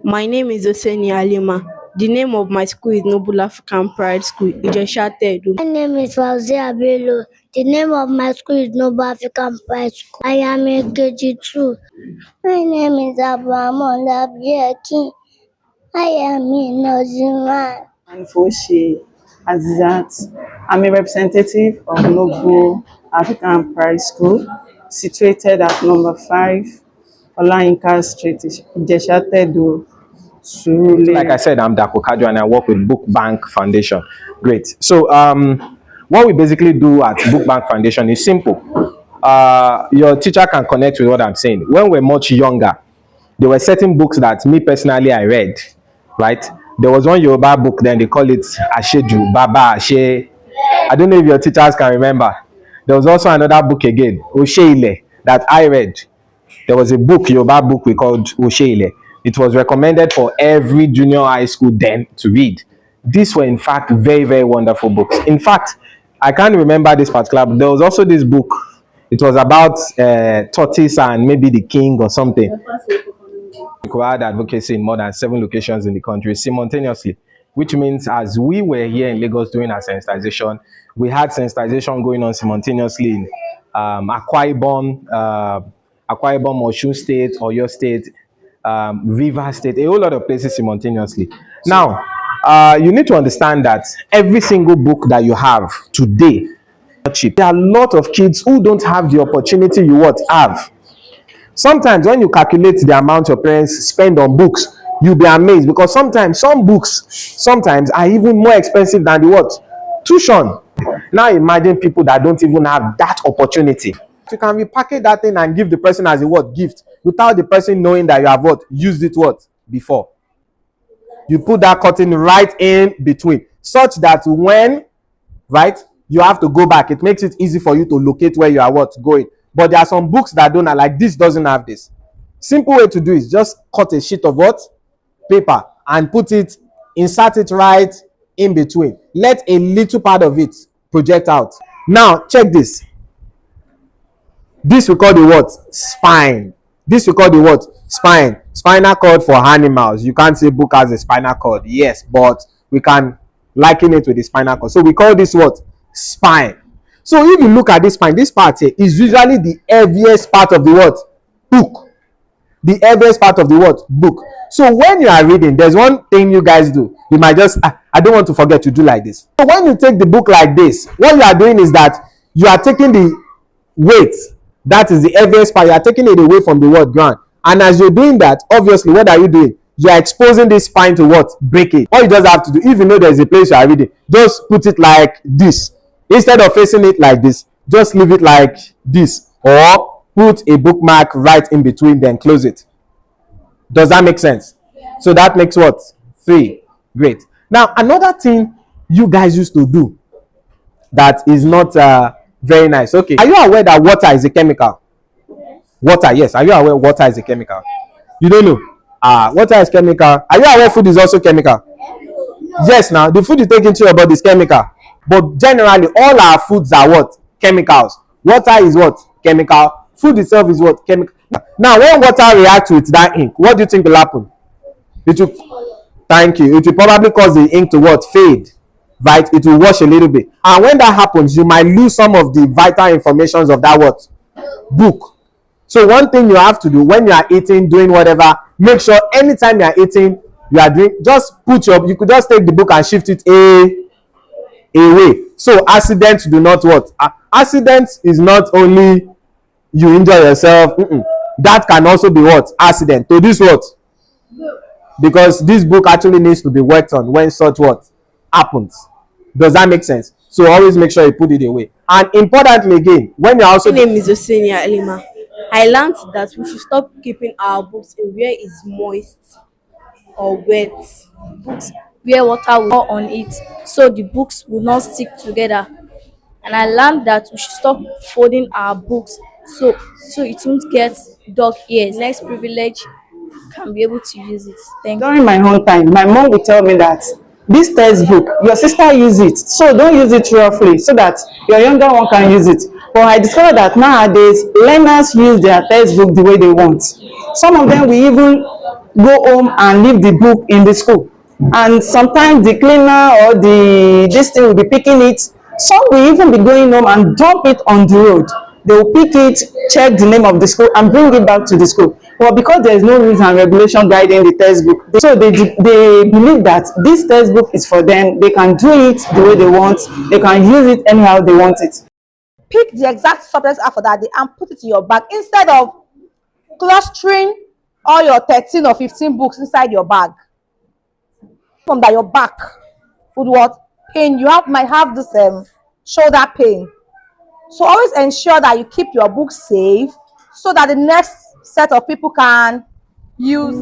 My name is Oseni Alima. The name of my school is Noble African Pride School, Ijeshatedo. My name is Bello. The name of my school is Noble African Pride School. I am a KG2. My name is Abraham Olabiakin. I am a Nigerian. And Foshi Azizat. I'm a representative of Noble African Pride School, situated at number 5, Olayinka Street, Ijeshatedo, Surulere. Like I said, I'm Dapo Kajo and I work with BookBank Foundation. Great. So what we basically do at BookBank Foundation is simple. Your teacher can connect with what I'm saying. When we're much younger, there were certain books that me personally I read, right? There was one Yoruba book, then they call it Asheju, Baba Ashe. I don't know if your teachers can remember. There was also another book again, Osheile, that I read. There was a book, Yoruba book we called Osheile. It was recommended for every junior high school then to read. These were in fact very, very wonderful books. In fact, I can't remember this particular book. There was also this book. It was about tortoise and maybe the king or something. Required advocacy in more than 7 locations in the country simultaneously, which means as we were here in Lagos doing our sensitization, we had sensitization going on simultaneously in Akwa Ibom, Osun State, Oyo State, River State, a whole lot of places simultaneously. Now, you need to understand that every single book that you have today, there are a lot of kids who don't have the opportunity you have. Sometimes when you calculate the amount your parents spend on books, you'll be amazed because sometimes some books are even more expensive than the tuition. Now imagine people that don't even have that opportunity. You can repackage that thing and give the person as a gift without the person knowing that you have used it before. You put that curtain right in between such that when you have to go back, it makes it easy for you to locate where you are going. But there are some books that don't have, like this doesn't have this. Simple way to do is just cut a sheet of paper and insert it right in between. Let a little part of it project out. Now check this. This we call the spine. This we call the spine. Spinal cord for animals. You can't say book has a spinal cord. Yes, but we can liken it with the spinal cord. So we call this spine. So if you look at this spine, this part here is usually the heaviest part of the book. The heaviest part of the book. So when you are reading, there's one thing you guys do. You might just, I don't want to forget to do like this. So when you take the book like this, what you are doing is that you are taking the weight. That is the heaviest part. You are taking it away from the ground. And as you're doing that, obviously, what are you doing? You are exposing this spine to break it. All you just have to do, if you know there's a place you are reading, just put it like this. Instead of facing it like this, just leave it like this. Or put a bookmark right in between, then close it. Does that make sense? Yeah. So that makes 3. Great. Now, another thing you guys used to do that is not very nice. Okay. Are you aware that water is a chemical? Yes. Water, yes. Are you aware water is a chemical? You don't know? Water is chemical. Are you aware food is also chemical? No. Yes, now the food you take into your body is chemical. But generally, all our foods are chemicals. Water is chemical. Food itself is chemical. Now, when water reacts with that ink, what do you think will happen? It will, thank you. It will probably cause the ink to fade. Right? It will wash a little bit. And when that happens, you might lose some of the vital informations of that book. So one thing you have to do when you are eating, doing whatever, make sure anytime you are eating, you are doing, just you could just take the book and shift it away. So accidents do not accidents is not only you injure yourself. That can also be accident to this because this book actually needs to be worked on when such happens. Does that make sense? So always make sure you put it away. And importantly again, when you also My name is Osenia Elima. I learned that we should stop keeping our books in where it's moist or wet. Books where water will not on it, so the books will not stick together. And I learned that we should stop folding our books so it won't get dog ears. Next privilege can be able to use it. Thank you. During my own time, my mom would tell me that this textbook, your sister use it, so don't use it roughly so that your younger one can use it. But I discovered that nowadays learners use their textbook the way they want. Some of them will even go home and leave the book in the school. And sometimes the cleaner or the this thing will be picking it. Some will even be going home and dump it on the road. They will pick it, check the name of the school and bring it back to the school. But because there is no rules and regulation guiding the textbook, so they believe that this textbook is for them. They can do it the way they want. They can use it anyhow they want it. Pick the exact subject for that day and put it in your bag instead of clustering all your 13 or 15 books inside your bag. From that your back would what pain you might have this shoulder pain. So always ensure that you keep your books safe so that the next set of people can use